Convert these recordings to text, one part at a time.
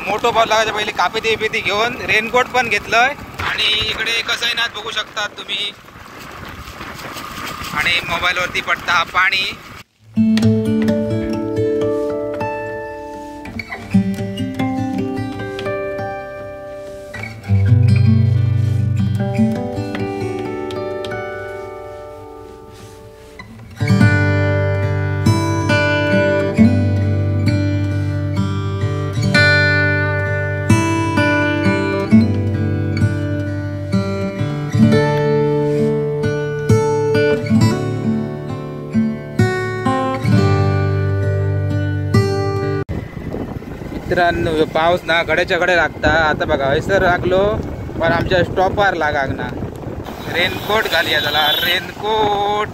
मोठो पाऊस लागायच्या पहिले कापेती बिपेती घेऊन रेनकोट पण घेतलंय आणि इकडे कसं ना बघू शकतात तुम्ही आणि मोबाईलवरती पडता पाणी। मित्रांनो पाऊस ना गड्याच्या कडे लागता। आता बघा हैसर लागलो पण आमच्या स्टॉपवर लागाक ना। रेनकोट घालूया त्याला रेनकोट।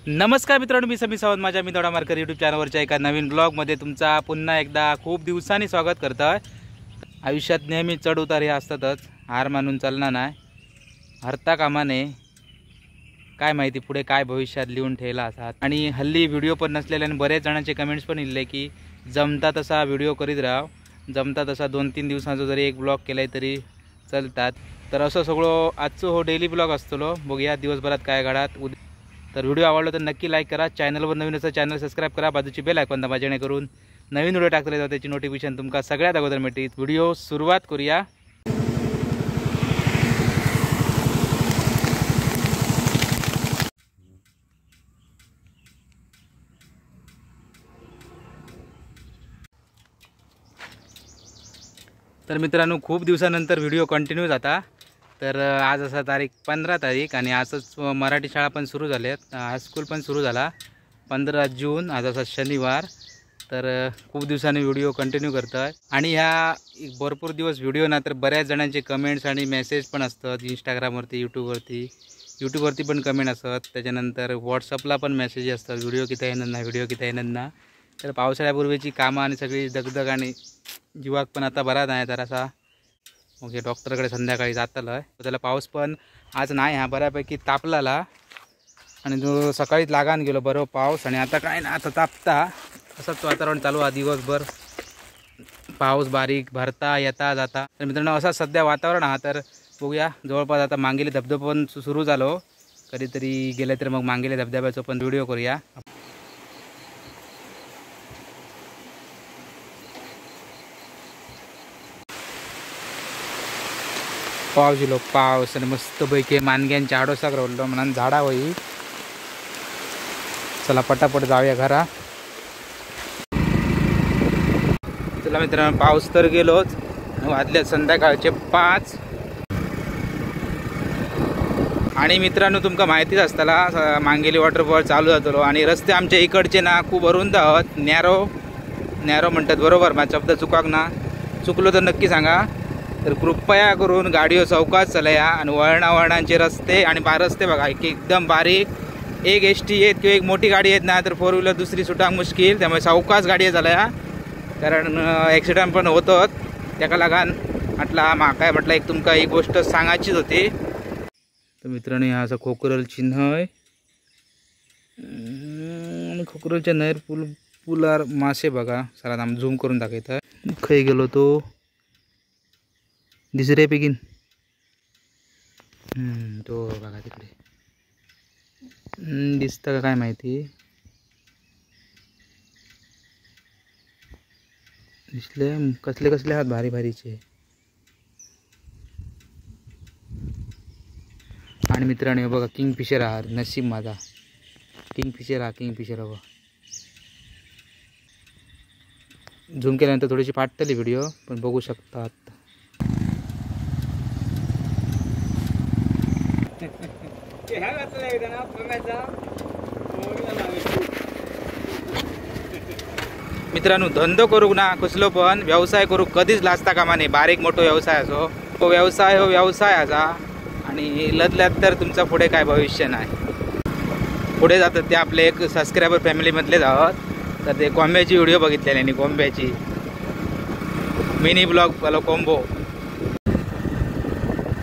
नमस्कार मित्रांनो, मी समीर सावंत माझ्या मी थोडा मार्कर यूट्यूब चॅनलवरच्या एका नवीन ब्लॉगमध्ये तुमचा पुन्हा एकदा खूप दिवसांनी स्वागत करतो आहे। आयुष्यात नेहमी चढ उतार हे असतातच, हार मानून चालणार नाही, हरता कामा नये। काय माहिती पुढे काय भविष्यात लिहून ठेवला असतात। आणि हल्ली व्हिडिओ पण नसलेले आणि बरेच जणांचे कमेंट्स पण इल्ले की जमता तसा व्हिडिओ करीत राहा, जमता तसा 2-3 दिवसांचा जरी एक ब्लॉग केलाय तरी चलतात। तर असं सगळं आजचं हो डेली ब्लॉग असतो। बघूया दिवसभरात काय घडात। तर व्हिडिओ आवडला तर नक्की लाईक करा, चॅनलवर नवीन असेल चॅनल सबस्क्राईब करा, बाजूची बेल आयकॉन दाबा जेणेकरून नवीन व्हिडिओ टाकले जातात त्याची नोटिफिकेशन तुमका सगळ्यात अगोदर मिळते। व्हिडिओ सुरुवात करूया। तर मित्रांनो खूप दिवसानंतर व्हिडिओ कंटिन्यू जाता। तर आज असा तारीख 15 तारीख आणि आजच मराठी शाळा पण सुरू झाल्यात, हायस्कूल पण सुरू झाला 15 जून। आज असा शनिवार। तर खूप दिवसांनी व्हिडिओ कंटिन्यू करतोय आणि ह्या भरपूर दिवस व्हिडिओ ना तर बऱ्याच जणांचे कमेंट्स आणि मेसेज पण असतात इंस्टाग्रामवरती, यूट्यूबवरती पण कमेंट असतात, त्याच्यानंतर व्हॉट्सअपला पण मेसेज असतात व्हिडिओ किती येणार ना, व्हिडिओ किती येणार ना। तर पावसाळ्यापूर्वीची कामं आणि सगळी दगदग आणि जीवाक पण आता बरा नाही। तर असा ओके डॉक्टरकडे संध्याकाळी जातलं आहे। त्याला पाऊस पण आज नाही, हा बऱ्यापैकी तापलाला आणि जो सकाळीच लागान गेलो बरोबर पाऊस आणि आता काय ना आता तापता असंच वातावरण चालू आहे दिवसभर, पाऊस बारीक भरता येता जाता। तर मित्रांनो असा सध्या वातावरण हा। तर बघूया जवळपास आता मांगेली धबधबा पण सुरू झालो, कधीतरी गेले तर मग मांगेली धबधब्याचा पण व्हिडिओ करूया। पाऊस दिलो पाऊस आणि मस्तपैकी मानग्यांच्या आडोसाक रोवलो म्हणून झाडा होई। चला पटापट जाऊया घरा। चला मित्रांनो पाऊस तर गेलोच, वाजले संध्याकाळचे 5 आणि मित्रांनो तुमका माहितीच असताला मांगेली वॉटरफॉल चालू जातलो आणि रस्ते आमच्या इकडचे ना खूप अरुंद आहोत, नॅरो म्हणतात बरोबर, माझा शब्द चुकाक ना, चुकलो तर नक्की सांगा। तर कृपया करून गाडीवर चौकात चलाया आणि वळणावळणांचे रस्ते आणि रस्ते बघा एकदम बारीक, एक ST येत किंवा एक मोठी गाडी येत ना तर 4 व्हीलर दुसरी सुटाक मुश्किल, त्यामुळे चौकाच गाडी चलाया कारण ॲक्सिडेंट पण होतात। त्याका लागून म्हटलं काय म्हटलं एक तुमका एक गोष्ट सांगायचीच होती। तर मित्रांनो हा असं खोकरल चिन्ह आहे आणि खोकरलच्या नैर पुलार मासे बघा। सरात आम्ही झूम करून दाखवत खै गेलो तो दिसरे पेकीन तो बघा तिकडे दिसतं का काय माहिती, दिसले कसले कसले हात भारी भारीचे। आणि मित्रांनो बघा किंगफिशर आहात, नशीब माझा किंगफिशर हवं। झूम केल्यानंतर थोडीशी फाटतली व्हिडिओ पण बघू शकतात। मित्रांनो धंदो करूक ना कसलो पण व्यवसाय करूक कधीच लाजता कामा नये। बारीक मोठो व्यवसाय असो तो व्यवसाय हो व्यवसाय असा आणि लदल्यात तर तुमचा पुढे काय भविष्य नाही। पुढे जातात ते आपले एक सबस्क्रायबर फॅमिलीमधलेच आहोत। तर ते कोंब्याची व्हिडिओ बघितलेली आणि कोंब्याची मिनी ब्लॉग वाला कॉम्बो.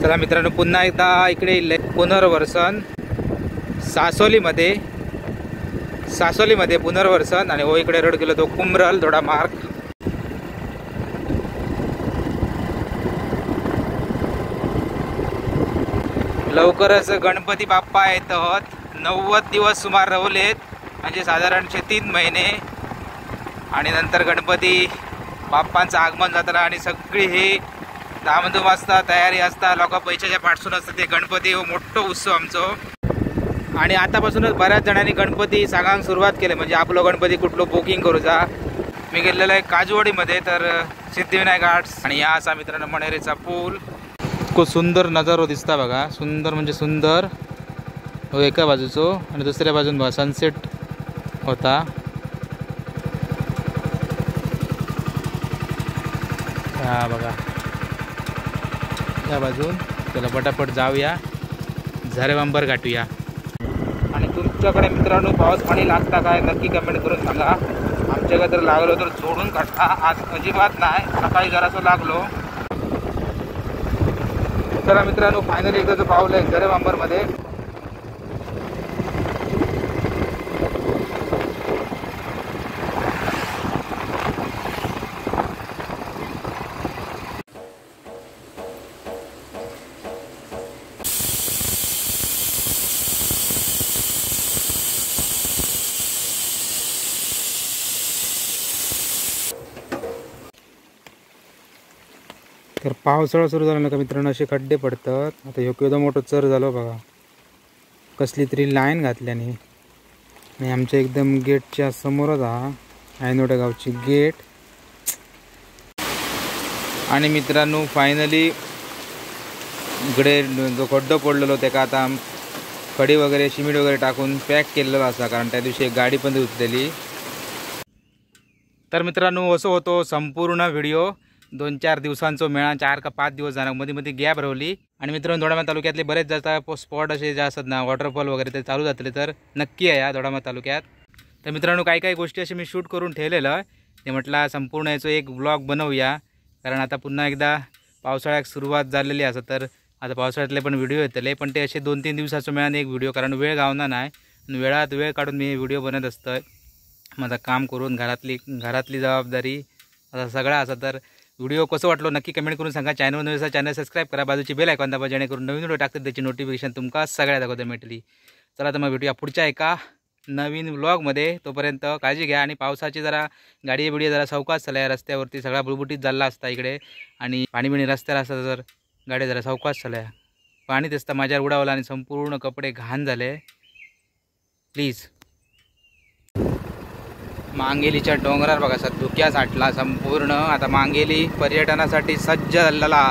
चला मित्रांनो, पुन्हा एकदा इकडे पुनर्वसन सासोलीमध्ये पुनर्वसन. आणि हो इकडे रोड गेलो तो कुंभरल थोडा मार्ग. लवकरच गणपती बाप्पा येतात. 90 दिवस सुमार रवलेत, म्हणजे साधारणचे 3 महिने. आणि नंतर गणपती बाप्पांचं आगमन जाताना आणि सगळी ही धामधूम असता, तयारी असता, लोक पैशाच्या पाठसून असतात. ते गणपती हो मोठं उत्सव आमचं. आणि आतापासूनच बऱ्याच जणांनी गणपती सांगांक सुरुवात केली, म्हणजे आपलं गणपती कुठलं बुकिंग करू जा. मी गेलेलो आहे काजूवाडीमध्ये, तर सिद्धिविनायक आर्ट्स. आणि या असा मित्रांनो मणेरेचा पूल. खूप सुंदर नजारो दिसता बघा, सुंदर म्हणजे सुंदर. हो एका बाजूचो आणि दुसऱ्या बाजून बघा सनसेट होता. हा बघा त्या बाजून. चला पटापट जाऊया, झरेबांबर गाठूया. आणि तुमच्याकडे मित्रांनो पाऊस पाणी लागता काय नक्की कमेंट करून सांगा. आमच्याकडे तर लागलो तर सोडून काढता, आज अजिबात नाही. सकाळी जरासं लागलो. चला मित्रांनो, फायनली एकदा जो पावलं आहे झरेबांबरमध्ये. तर पावसाळा सुरू झाला ना का मित्रांनो, असे खड्डे पडतात. आता ह्यो केवढा मोठं चर झालो बघा, कसली तरी लाईन घातल्याने. आणि आमच्या एकदम गेटच्या समोरच हा ऐनोड्या गावची गेट. आणि मित्रांनो फायनली इकडे जो खड्डो पडलेलो त्याका आता खडी वगैरे सिमेंट वगैरे टाकून पॅक केलेलं असा, कारण त्या दिवशी एक गाडी पण उचलेली. तर मित्रांनो असं होतो संपूर्ण व्हिडिओ. 2-4 दिवसांचो मेळा, 4 का 5 दिवस जाणार, मध्ये मध्ये गॅप रवली. आणि मित्रांनो दोडामार्ग तालुक्यातले बरेच जातात स्पॉट असे जे असतात ना, वॉटरफॉल वगैरे ते चालू जातले, तर नक्की आहे या दोडामार्ग तालुक्यात. तर मित्रांनो काही गोष्टी असे मी शूट करून ठेवलेलं, ते म्हटलं संपूर्ण याचं एक ब्लॉग बनवूया. कारण आता पुन्हा एकदा पावसाळ्यात सुरुवात झालेली असं, तर आता पावसाळ्यातले पण व्हिडिओ येतले. पण ते असे 2-3 दिवसाचं मिळाले एक व्हिडिओ, कारण वेळ गावना नाही. आणि वेळात वेळ काढून मी व्हिडिओ बनत असतं. माझं काम करून घरातली जबाबदारी आता सगळा असं. तर व्हिडिओ कसं वाटलो नक्की कमेंट करून सांगा. चॅनल नवीन चॅनल सबस्क्राईब करा, बाजूची बेल आयकॉन दाबा, जेणेकरून नवीन व्हिडिओ टाकतात त्याची नोटिफिकेशन तुमका सगळ्यात अगोदर भेटली. चला तर मग भेटूया पुढच्या एका नवीन व्लॉगमध्ये. तोपर्यंत काळजी घ्या. आणि पावसाची जरा गाडी बिडी जरा सावकाश चालल्या, रस्त्यावरती सगळा बुळबुटीत झाला असता इकडे. आणि पाणी रस्त्याला असता तर गाड्या जरा सावकाश चालल्या. पाणी दिसतं माझ्यावर उडावलं आणि संपूर्ण कपडे घाण झाले. प्लीज. मांगेलीच्या डोंगरावर बघा सर धुक्या साठला संपूर्ण. आता मांगेली पर्यटनासाठी सज्ज झालेला